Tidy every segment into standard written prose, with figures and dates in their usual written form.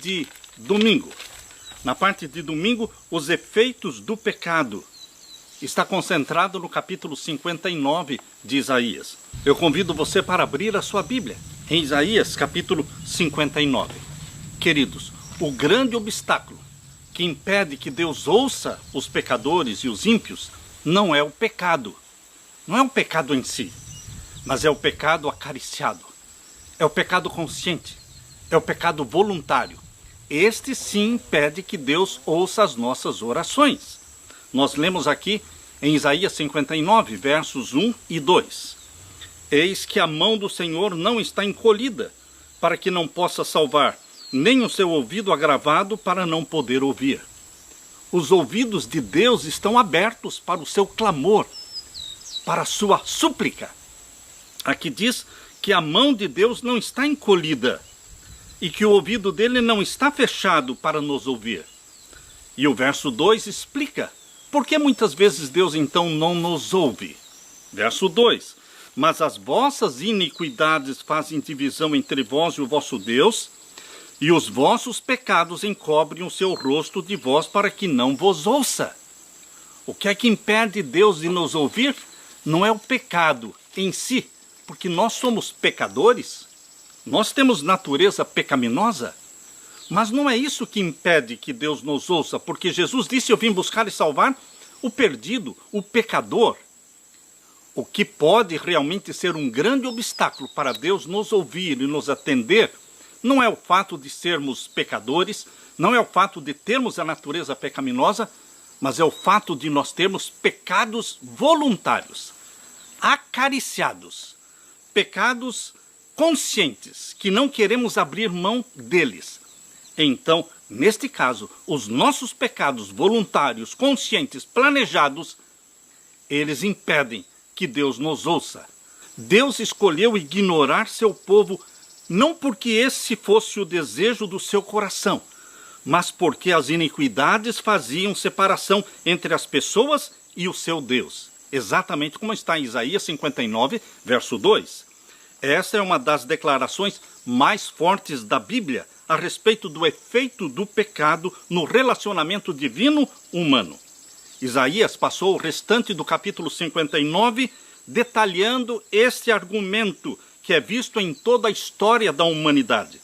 de domingo. Na parte de domingo, os efeitos do pecado. Está concentrado no capítulo 59 de Isaías. Eu convido você para abrir a sua Bíblia, em Isaías capítulo 59. Queridos, o grande obstáculo que impede que Deus ouça os pecadores e os ímpios não é o pecado. Não é o pecado em si, mas é o pecado acariciado. É o pecado consciente. É o pecado voluntário. Este sim impede que Deus ouça as nossas orações. Nós lemos aqui em Isaías 59, versos 1 e 2. Eis que a mão do Senhor não está encolhida, para que não possa salvar, nem o seu ouvido agravado para não poder ouvir. Os ouvidos de Deus estão abertos para o seu clamor, para a sua súplica. Aqui diz que a mão de Deus não está encolhida e que o ouvido dele não está fechado para nos ouvir. E o verso 2 explica por que muitas vezes Deus então não nos ouve. Verso 2: Mas as vossas iniquidades fazem divisão entre vós e o vosso Deus, e os vossos pecados encobrem o seu rosto de vós para que não vos ouça. O que é que impede Deus de nos ouvir? Não é o pecado em si, porque nós somos pecadores, nós temos natureza pecaminosa, mas não é isso que impede que Deus nos ouça, porque Jesus disse: eu vim buscar e salvar o perdido, o pecador. O que pode realmente ser um grande obstáculo para Deus nos ouvir e nos atender não é o fato de sermos pecadores, não é o fato de termos a natureza pecaminosa, mas é o fato de nós termos pecados voluntários, acariciados, pecados conscientes, que não queremos abrir mão deles. Então, neste caso, os nossos pecados voluntários, conscientes, planejados, eles impedem que Deus nos ouça. Deus escolheu ignorar seu povo, não porque esse fosse o desejo do seu coração, mas porque as iniquidades faziam separação entre as pessoas e o seu Deus. Exatamente como está em Isaías 59, verso 2. Essa é uma das declarações mais fortes da Bíblia a respeito do efeito do pecado no relacionamento divino-humano. Isaías passou o restante do capítulo 59 detalhando este argumento que é visto em toda a história da humanidade.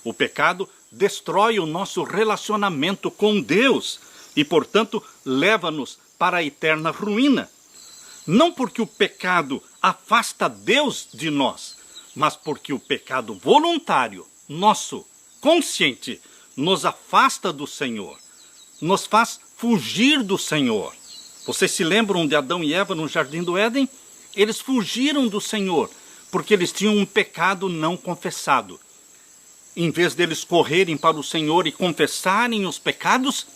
O pecado destrói o nosso relacionamento com Deus e, portanto, leva-nos para a eterna ruína. Não porque o pecado afasta Deus de nós, mas porque o pecado voluntário, nosso, consciente, nos afasta do Senhor, nos faz fugir do Senhor. Vocês se lembram de Adão e Eva no Jardim do Éden? Eles fugiram do Senhor, porque eles tinham um pecado não confessado. Em vez deles correrem para o Senhor e confessarem os pecados,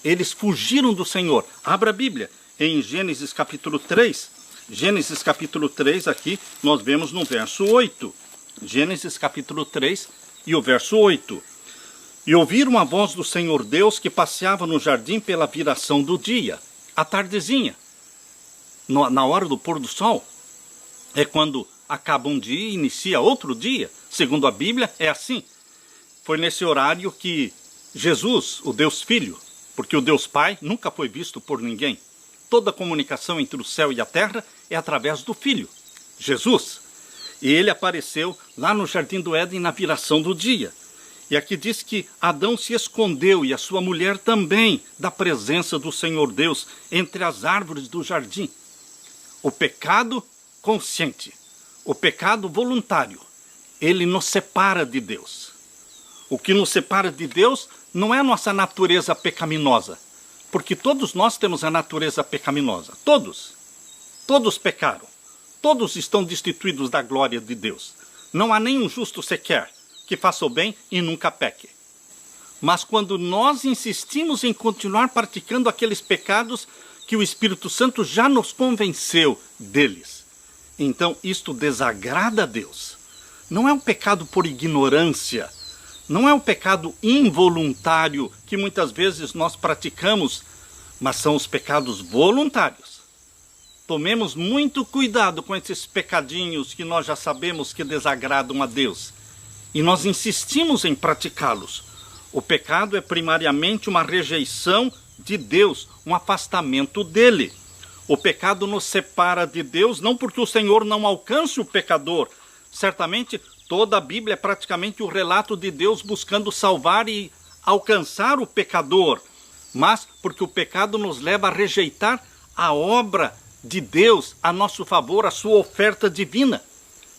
eles fugiram do Senhor. Abra a Bíblia em Gênesis capítulo 3. Gênesis capítulo 3, aqui nós vemos no verso 8. Gênesis capítulo 3 e o verso 8. E ouviram a voz do Senhor Deus que passeava no jardim pela viração do dia, à tardezinha. Na hora do pôr do sol, é quando acaba um dia e inicia outro dia. Segundo a Bíblia, é assim. Foi nesse horário que Jesus, o Deus Filho, porque o Deus Pai nunca foi visto por ninguém. Toda a comunicação entre o céu e a terra é através do Filho, Jesus. E ele apareceu lá no Jardim do Éden na viração do dia. E aqui diz que Adão se escondeu e a sua mulher também da presença do Senhor Deus entre as árvores do jardim. O pecado consciente, o pecado voluntário, ele nos separa de Deus. O que nos separa de Deus não é a nossa natureza pecaminosa, porque todos nós temos a natureza pecaminosa. Todos pecaram. Todos estão destituídos da glória de Deus. Não há nenhum justo sequer que faça o bem e nunca peque. Mas quando nós insistimos em continuar praticando aqueles pecados que o Espírito Santo já nos convenceu deles, então isto desagrada a Deus. Não é um pecado por ignorância, não é um pecado involuntário que muitas vezes nós praticamos, mas são os pecados voluntários. Tomemos muito cuidado com esses pecadinhos que nós já sabemos que desagradam a Deus. E nós insistimos em praticá-los. O pecado é primariamente uma rejeição de Deus, um afastamento dele. O pecado nos separa de Deus, não porque o Senhor não alcance o pecador. Certamente, toda a Bíblia é praticamente o relato de Deus buscando salvar e alcançar o pecador, mas porque o pecado nos leva a rejeitar a obra de Deus a nosso favor, a sua oferta divina.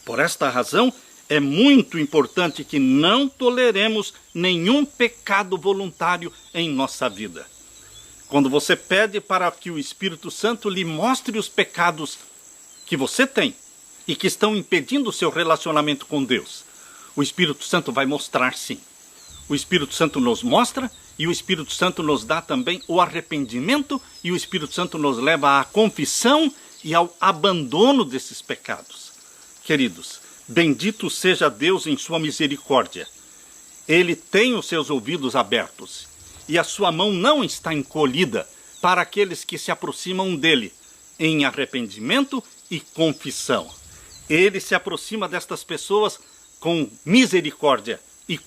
Por esta razão, é muito importante que não toleremos nenhum pecado voluntário em nossa vida. Quando você pede para que o Espírito Santo lhe mostre os pecados que você tem e que estão impedindo o seu relacionamento com Deus, o Espírito Santo vai mostrar sim. O Espírito Santo nos mostra e o Espírito Santo nos dá também o arrependimento e o Espírito Santo nos leva à confissão e ao abandono desses pecados. Queridos, bendito seja Deus em sua misericórdia. Ele tem os seus ouvidos abertos e a sua mão não está encolhida para aqueles que se aproximam dele em arrependimento e confissão. Ele se aproxima destas pessoas com misericórdia